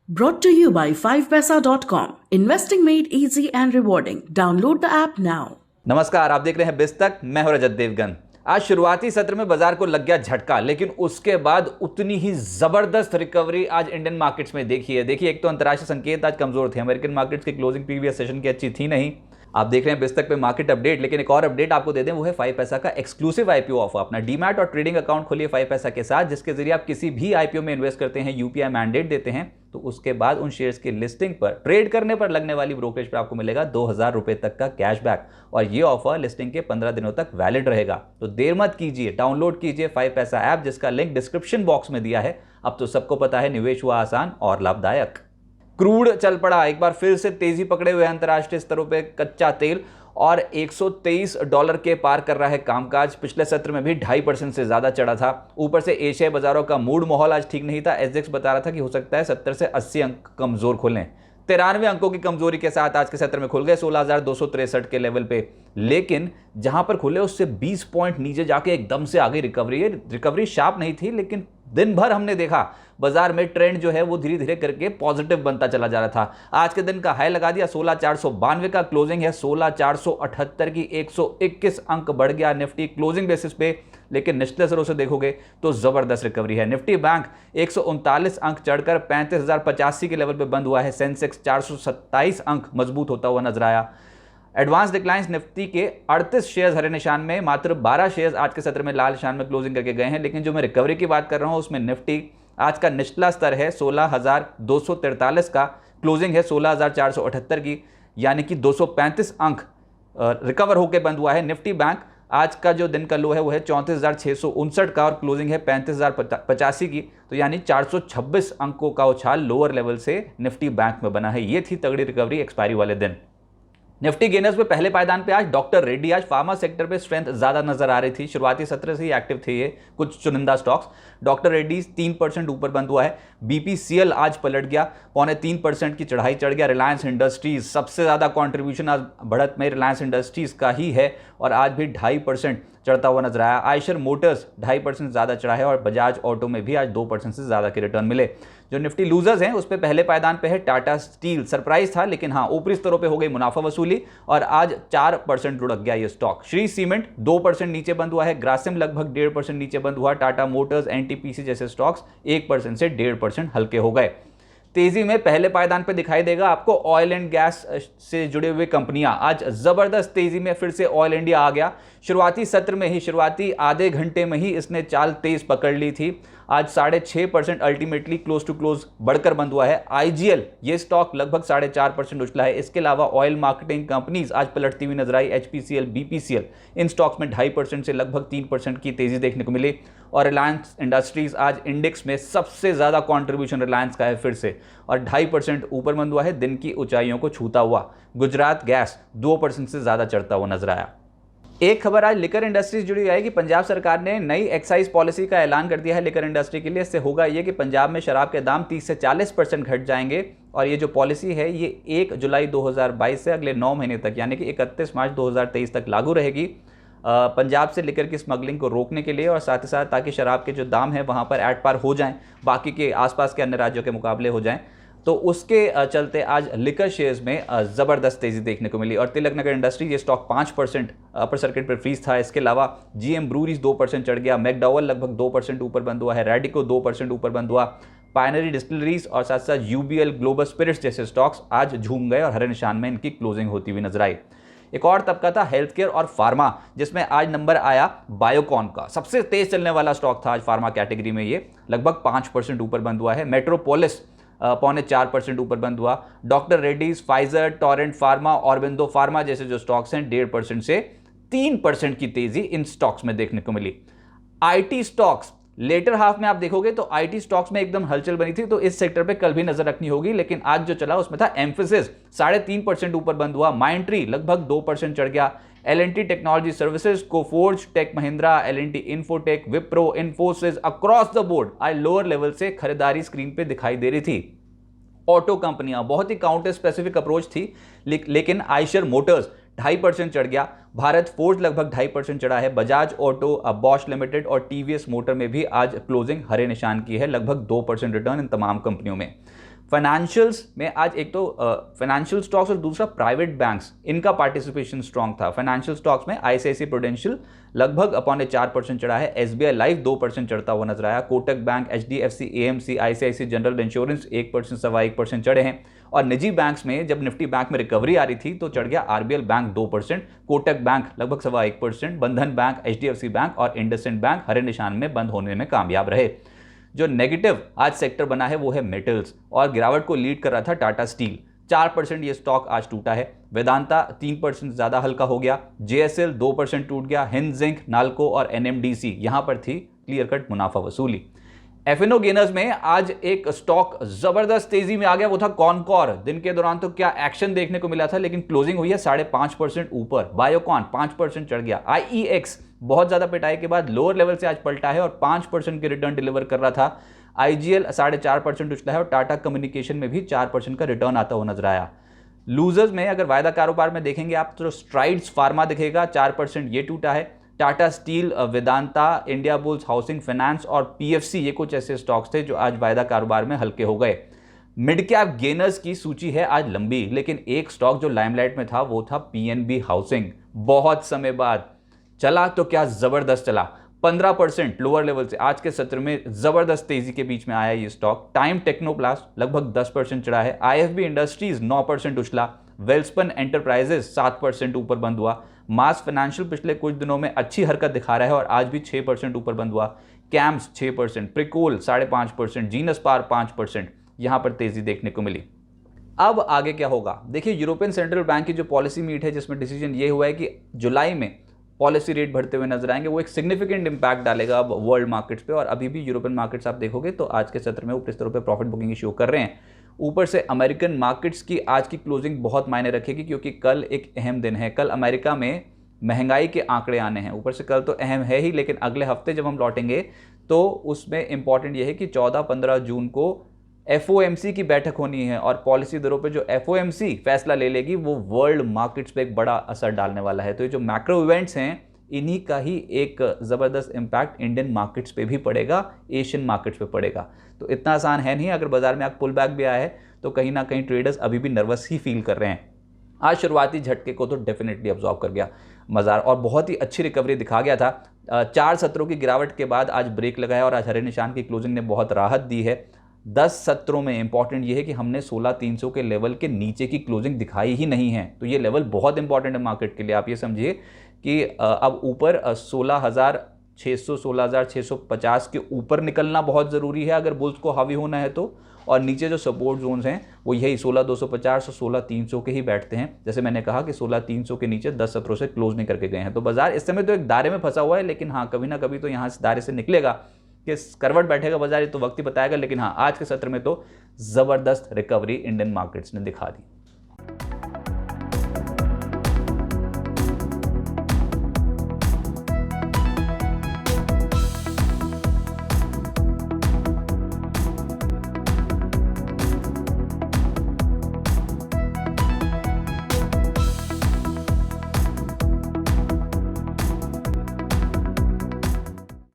Brought to you by 5paisa.com. Investing made easy and rewarding. Download the app now. नमस्कार, आप देख रहे हैं बिस्तक। मैं हूं रजत देवगन। आज शुरुआती सत्र में बाजार को लग गया झटका, लेकिन उसके बाद उतनी ही जबरदस्त रिकवरी आज इंडियन मार्केट्स में देखी है। देखिए, एक तो अंतर्राष्ट्रीय संकेत आज कमजोर थे। अमेरिकन मार्केट्स की क्लोजिंग प्रीवियस सेशन की अच्छी थी नहीं। आप देख रहे हैं बिस्तक पे मार्केट अपडेट, लेकिन एक और अपडेट आपको दे दें, वो है 5 पैसा का एक्सक्लूसिव आईपीओ ऑफर। अपना डीमैट और ट्रेडिंग अकाउंट खोलिए 5 पैसा के साथ, जिसके जरिए आप किसी भी आईपीओ में इन्वेस्ट करते हैं, यूपीआई मैंडेट देते हैं, तो उसके बाद उन शेयर्स की लिस्टिंग पर ट्रेड करने पर लगने वाली ब्रोकरेज पर आपको मिलेगा 2000 रुपए तक का कैशबैक। और ये ऑफर लिस्टिंग के 15 दिनों तक वैलिड रहेगा। तो देर मत कीजिए, डाउनलोड कीजिए 5 पैसा ऐप, जिसका लिंक डिस्क्रिप्शन बॉक्स में दिया है। अब तो सबको पता है, निवेश हुआ आसान और लाभदायक। क्रूड चल पड़ा, एक बार फिर से तेजी पकड़े हुए अंतर्राष्ट्रीय स्तरों पे कच्चा तेल, और $123 के पार कर रहा है कामकाज। पिछले सत्र में भी 2.5% से ज्यादा चढ़ा था। ऊपर से एशियाई बाजारों का मूड माहौल आज ठीक नहीं था। एसजेक्स बता रहा था कि हो सकता है 70 से 80 अंक कमजोर खुलें। 93 अंकों की कमजोरी के साथ आज के सत्र में खुल गए 16,263 के लेवल पे, लेकिन जहां पर खुले उससे 20 पॉइंट नीचे जाके एकदम से आगे रिकवरी शार्प नहीं थी, लेकिन दिन भर हमने देखा बाजार में ट्रेंड जो है वो धीरे धीरे करके पॉजिटिव बनता चला जा रहा था। आज के दिन का हाई लगा दिया 16,492 का, क्लोजिंग है 16,478 की, 121 अंक बढ़ गया निफ्टी क्लोजिंग बेसिस पे। लेकिन निचले स्तरों से देखोगे तो जबरदस्त रिकवरी है। निफ्टी बैंक 139 अंक चढ़कर 35,085 के लेवल पे बंद हुआ है। सेंसेक्स 427 अंक मजबूत होता हुआ नजर आया। एडवांस डिक्लाइंस निफ्टी के 38 शेयर्स हरे निशान में, मात्र 12 शेयर्स आज के सत्र में लाल निशान में क्लोजिंग करके गए हैं। लेकिन जो मैं रिकवरी की बात कर रहा हूं, उसमें निफ्टी आज का निचला स्तर है 16,243 का, क्लोजिंग है 16,478 की, यानी कि 235 अंक रिकवर होकर बंद हुआ है। निफ्टी बैंक आज का जो दिन का लो है वो है 34,659 का, और क्लोजिंग है 35,085 की, तो यानी 426 अंकों का उछाल लोअर लेवल से निफ्टी बैंक में बना है। ये थी तगड़ी रिकवरी एक्सपायरी वाले दिन। निफ्टी गेनर्स में पहले पायदान पे आज डॉक्टर रेड्डी। आज फार्मा सेक्टर पे स्ट्रेंथ ज्यादा नजर आ रही थी, शुरुआती सत्र से ही एक्टिव थे ये कुछ चुनिंदा स्टॉक्स। डॉक्टर रेड्डी 3% ऊपर बंद हुआ है। बीपीसीएल आज पलट गया, 0.25% की चढ़ाई चढ़ गया। रिलायंस इंडस्ट्रीज सबसे ज्यादा कंट्रीब्यूशन आज बढ़त में रिलायंस इंडस्ट्रीज का ही है, और आज भी 2.5% चढ़ता हुआ नजर आया। आयशर मोटर्स 2.5% ज्यादा चढ़ा है, और बजाज ऑटो में भी आज 2% से ज्यादा के रिटर्न मिले। जो निफ्टी लूजर्स हैं उस पे पहले पायदान पे है टाटा स्टील। सरप्राइज था, लेकिन हाँ, ऊपरी स्तरों पे हो गई मुनाफा वसूली, और आज 4% लुढ़क गया ये स्टॉक। श्री सीमेंट 2% नीचे बंद हुआ है। ग्रासिम लगभग 1.5% नीचे बंद हुआ। टाटा मोटर्स, एनटीपीसी जैसे स्टॉक्स 1% से 1.5% हल्के हो गए। तेजी में पहले पायदान पे दिखाई देगा आपको ऑयल एंड गैस से जुड़े हुए कंपनियां। आज जबरदस्त तेजी में फिर से ऑयल इंडिया आ गया। शुरुआती सत्र में ही, शुरुआती आधे घंटे में ही इसने चाल तेज पकड़ ली थी। आज 6.5% अल्टीमेटली क्लोज टू क्लोज बढ़कर बंद हुआ है। आईजीएल ये स्टॉक लगभग 4.5% उछला है। इसके अलावा ऑयल मार्केटिंग कंपनीज आज पलटती हुई नजर आई। एचपीसीएल, बीपीसीएल, इन स्टॉक्स में 2.5% से लगभग 3% की तेजी देखने को मिली। और रिलायंस इंडस्ट्रीज आज इंडेक्स में सबसे ज्यादा कंट्रीब्यूशन रिलायंस का है फिर से, और 2.5% ऊपर बंद हुआ है, दिन की ऊंचाइयों को छूता हुआ। गुजरात गैस 2% से ज्यादा चढ़ता हुआ नजर आया। एक खबर आज लिकर इंडस्ट्रीज जुड़ी है कि पंजाब सरकार ने नई एक्साइज पॉलिसी का ऐलान कर दिया है लिकर इंडस्ट्री के लिए। इससे होगा ये कि पंजाब में शराब के दाम 30 से 40% घट जाएंगे, और ये जो पॉलिसी है ये 1 जुलाई 2022 से अगले 9 महीने तक, यानी कि 31 मार्च 2023 तक लागू रहेगी। पंजाब से लिकर की स्मगलिंग को रोकने के लिए, और साथ ही साथ ताकि शराब के जो दाम है वहाँ पर एट पार हो जाएं, बाकी के आसपास के अन्य राज्यों के मुकाबले हो जाएं। तो उसके चलते आज लिकर शेयर्स में जबरदस्त तेजी देखने को मिली। और तिलक नगर इंडस्ट्री ये स्टॉक 5% अपर सर्किट पर फ्रीज था। इसके अलावा जीएम ब्रूरीज 2% चढ़ गया। मैकडॉवल लगभग 2% ऊपर बंद हुआ है। रैडिको 2% ऊपर बंद हुआ। पायनरी डिस्टिलरीज और साथ साथ यूबीएल, ग्लोबल स्पिरिट्स जैसे स्टॉक्स आज झूम गए, और हरे निशान में इनकी क्लोजिंग होती हुई नजर आई। एक और तबका था हेल्थ केयर और फार्मा, जिसमें आज नंबर आया बायोकॉन का। सबसे तेज चलने वाला स्टॉक था आज फार्मा कैटेगरी में, ये लगभग 5% ऊपर बंद हुआ है। मेट्रोपोलिस 0.4% ऊपर बंद हुआ। Doctor Reddy's, Pfizer, Torrent pharma, Aurobindo pharma जैसे जो स्टॉक्स हैं 1.5% से 3% की तेजी इन स्टॉक्स में देखने को मिली। आईटी स्टॉक्स लेटर हाफ में आप देखोगे तो आईटी स्टॉक्स में एकदम हलचल बनी थी, तो इस सेक्टर पे कल भी नजर रखनी होगी। लेकिन आज जो चला उसमें था एम्फेसिस 3.5% ऊपर बंद हुआ। माइंट्री लगभग 2% चढ़ गया। L&T technology services, Coforge, tech Mahindra, L&T Infotech, Wipro, Infosys across the board आज लोअर लेवल से खरीदारी स्क्रीन पे दिखाई दे रही थी। ऑटो कंपनियां बहुत ही काउंटर स्पेसिफिक अप्रोच थी, लेकिन आयशर मोटर्स 2.5% चढ़ गया। भारत फोर्ज लगभग 2.5% चढ़ा है। बजाज ऑटो, बॉश लिमिटेड और टीवीएस मोटर में भी आज क्लोजिंग हरे निशान की है, लगभग 2% रिटर्न इन तमाम कंपनियों में। फाइनेंशियल्स में आज एक तो फाइनेंशियल स्टॉक्स और दूसरा प्राइवेट बैंक्स, इनका पार्टिसिपेशन स्ट्रांग था। फाइनेंशियल स्टॉक्स में आईसीआईसीआई प्रूडेंशियल लगभग 4% चढ़ा है, एसबीआई लाइफ 2% चढ़ता हुआ नजर आया, Kotak bank, HDFC, AMC, ICICI general insurance 1%, 1.25% चढ़े हैं। और निजी बैंक्स में जब निफ्टी बैंक में रिकवरी आ रही थी तो चढ़ गया आरबीएल बैंक 2%, कोटक बैंक लगभग 1.25%, बंधन बैंक, एचडीएफसी बैंक और इंडसइंड बैंक हरे निशान में बंद होने में कामयाब रहे। जो नेगेटिव आज सेक्टर बना है वो है मेटल्स, और गिरावट को लीड कर रहा था टाटा स्टील, 4% ये स्टॉक आज टूटा है। वेदांता 3% ज्यादा हल्का हो गया, जेएसएल 2% टूट गया, हिंद जिंक, नाल्को और एनएमडीसी यहां पर थी क्लियर कट मुनाफा वसूली। एफएनओ गेनर्स में आज एक स्टॉक जबरदस्त तेजी में आ गया, वो था कॉनकॉर। दिन के दौरान तो क्या एक्शन देखने को मिला था, लेकिन क्लोजिंग हुई है 5.5% ऊपर। बायोकॉन 5% चढ़ गया। आईईएक्स बहुत ज्यादा पिटाई के बाद लोअर लेवल से आज पलटा है और 5% के रिटर्न डिलीवर कर रहा था। आईजीएल 4.5% उछला है और टाटा कम्युनिकेशन में भी 4% का रिटर्न आता हुआ नजर आया। लूजर्स में अगर वायदा कारोबार में देखेंगे आप तो स्ट्राइड्स फार्मा दिखेगा, 4% ये टूटा है। Tata steel, Vedanta, India bulls, housing finance और पीएफसी ये कुछ ऐसे स्टॉक्स थे जो आज वायदा कारोबार में हल्के हो गए। मिड कैप गेनर्स की सूची है आज लंबी, लेकिन एक स्टॉक जो लाइमलाइट में था वो था पीएनबी हाउसिंग। बहुत समय बाद चला तो क्या जबरदस्त चला, 15% लोअर लेवल से आज के सत्र में जबरदस्त तेजी के बीच में आया ये स्टॉक। टाइम टेक्नोप्लास्ट लगभग 10% चढ़ा है। IFB industries 9% उछला। वेल्सपन एंटरप्राइजेस 7% ऊपर बंद हुआ। मास फाइनेंशियल पिछले कुछ दिनों में अच्छी हरकत दिखा रहा है और आज भी 6% ऊपर बंद हुआ। कैम्स 6%, प्रिकोल 5.5%, जीनस पार 5%, यहां पर तेजी देखने को मिली। अब आगे क्या होगा, देखिए यूरोपियन सेंट्रल बैंक की जो पॉलिसी मीट है जिसमें डिसीजन ये हुआ है कि जुलाई में पॉलिसी रेट बढ़ते हुए नजर आएंगे, वो एक सिग्निफिकेंट इंपैक्ट डालेगा अब वर्ल्ड मार्केट्स पे। और अभी भी यूरोपियन मार्केट्स आप देखोगे तो आज के सत्र में ऊपरी स्तरों पे प्रॉफिट बुकिंग शो कर रहे हैं। ऊपर से अमेरिकन मार्केट्स की आज की क्लोजिंग बहुत मायने रखेगी, क्योंकि कल एक अहम दिन है। कल अमेरिका में महंगाई के आंकड़े आने हैं। ऊपर से कल तो अहम है ही, लेकिन अगले हफ्ते जब हम लौटेंगे तो उसमें इंपॉर्टेंट यह है कि 14-15 जून को एफओएमसी की बैठक होनी है और पॉलिसी दरों पे जो एफओएमसी फैसला ले लेगी वो वर्ल्ड मार्केट्स पे एक बड़ा असर डालने वाला है। तो ये जो मैक्रो इवेंट्स हैं इन्हीं का ही एक ज़बरदस्त इम्पैक्ट इंडियन मार्केट्स पे भी पड़ेगा, एशियन मार्केट्स पे पड़ेगा। तो इतना आसान है नहीं। अगर बाजार में आप पुल बैक भी आया है तो कहीं ना कहीं ट्रेडर्स अभी भी नर्वस ही फील कर रहे हैं। आज शुरुआती झटके को तो डेफिनेटली अब्जॉर्व कर गया बाजार और बहुत ही अच्छी रिकवरी दिखा गया था। 4 सत्रों की गिरावट के बाद आज ब्रेक लगाया और आज हरे निशान की क्लोजिंग ने बहुत राहत दी है। 10 सत्रों में इंपॉर्टेंट ये है कि हमने 16,300 के लेवल के नीचे की क्लोजिंग दिखाई ही नहीं है। तो ये लेवल बहुत इंपॉर्टेंट है मार्केट के लिए। आप ये समझिए कि अब ऊपर 16,600 16,650 के ऊपर निकलना बहुत ज़रूरी है अगर बुल्स को हावी होना है तो। और नीचे जो सपोर्ट जोन्स हैं वो यही 16,250 और 16,300 के ही बैठते हैं। जैसे मैंने कहा कि 16,300 के नीचे 10 सत्रों से क्लोज नहीं करके गए हैं। तो बाजार इस समय तो एक दायरे में फंसा हुआ है, लेकिन हाँ कभी ना कभी तो यहाँ से दायरे से निकलेगा। कि करवट बैठेगा बाजार ये तो वक्त ही बताएगा। लेकिन हाँ आज के सत्र में तो ज़बरदस्त रिकवरी इंडियन मार्केट्स ने दिखा दी।